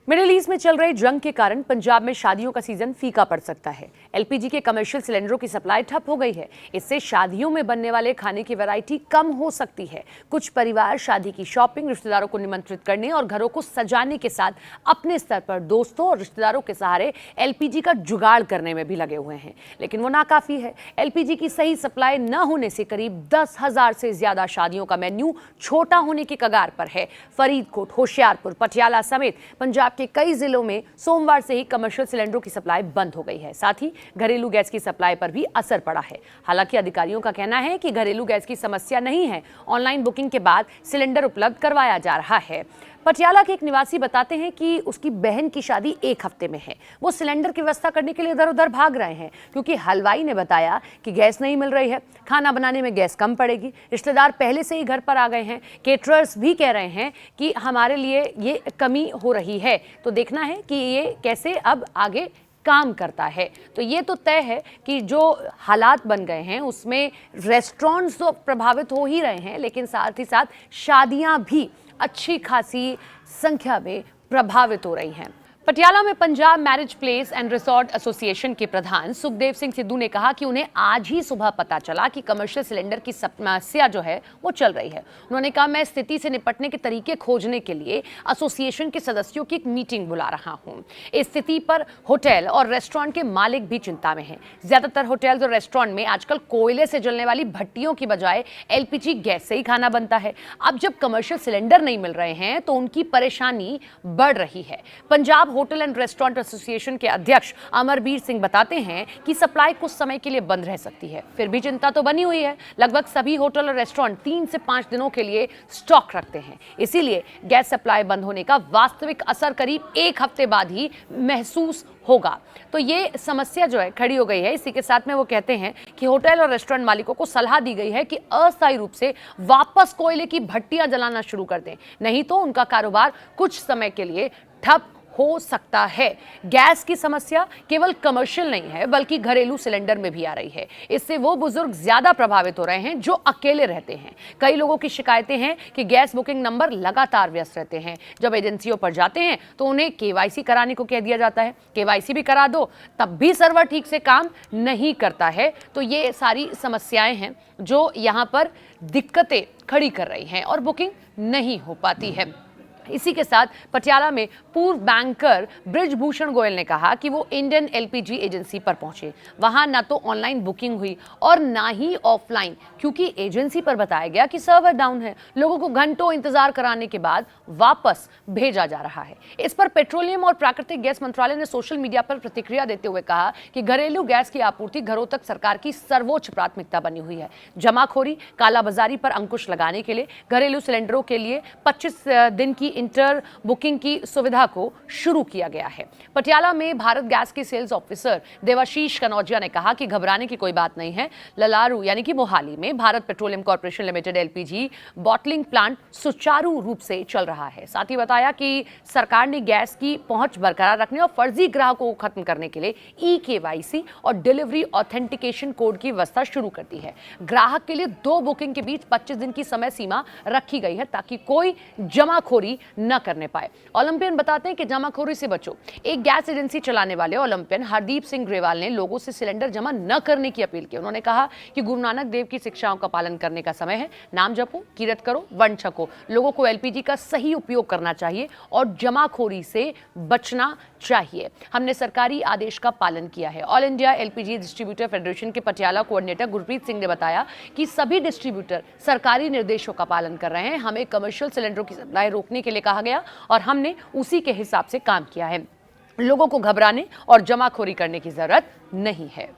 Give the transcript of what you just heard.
Middle east में चल रहे जंग के कारण पंजाब में शादियों का सीजन फीका पड़ सकता है। एलपीजी के कमर्शियल सिलेंडरों की सप्लाई ठप हो गई है। इससे शादियों में बनने वाले खाने की वैरायटी कम हो सकती है। कुछ परिवार शादी की शॉपिंग, रिश्तेदारों को निमंत्रित करने और घरों को सजाने के साथ अपने स्तर पर दोस्तों और रिश्तेदारों के सहारे एलपीजी का जुगाड़ करने में भी लगे हुए हैं, लेकिन वो नाकाफी है। एलपीजी की सही सप्लाई न होने से करीब 10,000 से ज्यादा शादियों का मेन्यू छोटा होने की कगार पर है। फरीदकोट, होशियारपुर, पटियाला समेत पंजाब के कई जिलों में सोमवार से ही कमर्शियल सिलेंडरों की सप्लाई बंद हो गई है। साथ ही घरेलू गैस की सप्लाई पर भी असर पड़ा है। हालांकि अधिकारियों का कहना है कि घरेलू गैस की समस्या नहीं है। ऑनलाइन बुकिंग के बाद सिलेंडर उपलब्ध करवाया जा रहा है। पटियाला के एक निवासी बताते हैं कि उसकी बहन की शादी 1 हफ्ते में है। वो सिलेंडर की व्यवस्था करने के लिए इधर उधर भाग रहे हैं क्योंकि हलवाई ने बताया कि गैस नहीं मिल रही है। खाना बनाने में गैस कम पड़ेगी। रिश्तेदार पहले से ही घर पर आ गए हैं। केटरर्स भी कह रहे हैं कि हमारे लिए ये कमी हो रही है, तो देखना है कि ये कैसे अब आगे काम करता है। तो ये तो तय है कि जो हालात बन गए हैं उसमें रेस्टोरेंट्स तो प्रभावित हो ही रहे हैं, लेकिन साथ ही साथ शादियां भी अच्छी खासी संख्या में प्रभावित हो रही हैं। पटियाला में Punjab marriage place and resort association के प्रधान सुखदेव सिंह सिद्धू ने कहा कि उन्हें आज ही सुबह पता चला कि कमर्शियल सिलेंडर की समस्या जो है वो चल रही है। उन्होंने कहा, मैं स्थिति से निपटने के तरीके खोजने के लिए एसोसिएशन के सदस्यों की एक मीटिंग बुला रहा हूं। इस स्थिति पर होटल और रेस्टोरेंट के मालिक भी चिंता में हैं। ज्यादातर होटल्स और रेस्टोरेंट में आजकल कोयले से जलने वाली भट्टियों की बजाय एलपीजी गैस से ही खाना बनता है। अब जब कमर्शियल सिलेंडर नहीं मिल रहे हैं तो उनकी परेशानी बढ़ रही है। Punjab hotel and restaurant association के अध्यक्ष अमरबीर सिंह बताते हैं कि सप्लाई कुछ समय के लिए बंद रह सकती है। फिर भी चिंता तो बनी हुई है। लगभग सभी होटल और रेस्टोरेंट 3 से 5 दिनों के लिए स्टॉक रखते हैं। इसीलिए गैस सप्लाई बंद होने का वास्तविक असर करीब 1 हफ्ते बाद ही महसूस होगा। तो ये समस्या जो है खड़ी हो गई है। इसी के साथ में वो कहते हैं कि होटल और रेस्टोरेंट मालिकों को सलाह दी गई है कि अस्थायी रूप से वापस कोयले की भट्टियां जलाना शुरू कर दें, नहीं तो उनका कारोबार कुछ समय के लिए ठप हो सकता है। गैस की समस्या केवल कमर्शियल नहीं है बल्कि घरेलू सिलेंडर में भी आ रही है। इससे वो बुजुर्ग ज्यादा प्रभावित हो रहे हैं जो अकेले रहते हैं। कई लोगों की शिकायतें हैं कि गैस बुकिंग नंबर लगातार व्यस्त रहते हैं। जब एजेंसियों पर जाते हैं तो उन्हें केवाईसी कराने को कह दिया जाता है। केवाईसी भी करा दो, तब भी सर्वर ठीक से काम नहीं करता है। तो ये सारी समस्याएं हैं जो यहाँ पर दिक्कतें खड़ी कर रही हैं और बुकिंग नहीं हो पाती है। इसी के साथ पटियाला में पूर्व बैंकर ब्रिजभूषण गोयल ने कहा कि वो इंडियन एलपीजी एजेंसी पर पहुंचे। वहां ना तो ऑनलाइन बुकिंग हुई और ना ही ऑफलाइन, क्योंकि एजेंसी पर बताया गया कि सर्वर डाउन है। लोगों को घंटों इंतजार कराने के बाद वापस भेजा जा रहा है। इस पर पेट्रोलियम और प्राकृतिक गैस मंत्रालय ने सोशल मीडिया पर प्रतिक्रिया देते हुए कहा कि घरेलू गैस की आपूर्ति घरों तक सरकार की सर्वोच्च प्राथमिकता बनी हुई है। जमाखोरी, कालाबाजारी पर अंकुश लगाने के लिए घरेलू सिलेंडरों के लिए 25 दिन की इंटर बुकिंग की सुविधा को शुरू किया गया है। पटियाला में भारत गैस के सेल्स ऑफिसर देवाशीष कनौजिया ने कहा कि घबराने की कोई बात नहीं है। ललारू यानी कि मोहाली में Bharat petroleum corporation limited LPG bottling plant सुचारू रूप से चल रहा है। साथ ही बताया कि सरकार ने गैस की पहुंच बरकरार रखने और फर्जी ग्राहकों को खत्म करने के लिए ई-केवाईसी और डिलीवरी ऑथेंटिकेशन कोड की व्यवस्था शुरू कर दी है। ग्राहक के लिए 2 बुकिंग के बीच 25 दिन की समय सीमा रखी गई है ताकि कोई जमाखोरी न करने पाए। ओलंपियन बताते हैं कि जमाखोरी से बचो। एक गैस एजेंसी चलाने वाले ओलंपियन हरदीप सिंह ग्रेवाल ने लोगों से सिलेंडर जमा न करने की अपील की। उन्होंने कहा कि गुरु नानक देव की शिक्षाओं का पालन करने का समय है। नाम जपो, कीरत करो, वंड छको। लोगों को एलपीजी का सही उपयोग करना चाहिए और जमाखोरी से बचना चाहिए। हमने सरकारी आदेश का पालन किया है। All India LPG distributor federation के पटियाला कोऑर्डिनेटर गुरप्रीत सिंह ने बताया कि सभी डिस्ट्रीब्यूटर सरकारी निर्देशों का पालन कर रहे हैं। हमें कमर्शियल सिलेंडरों की सप्लाई रोकने के लिए कहा गया और हमने उसी के हिसाब से काम किया है। लोगों को घबराने और जमाखोरी करने की जरूरत नहीं है।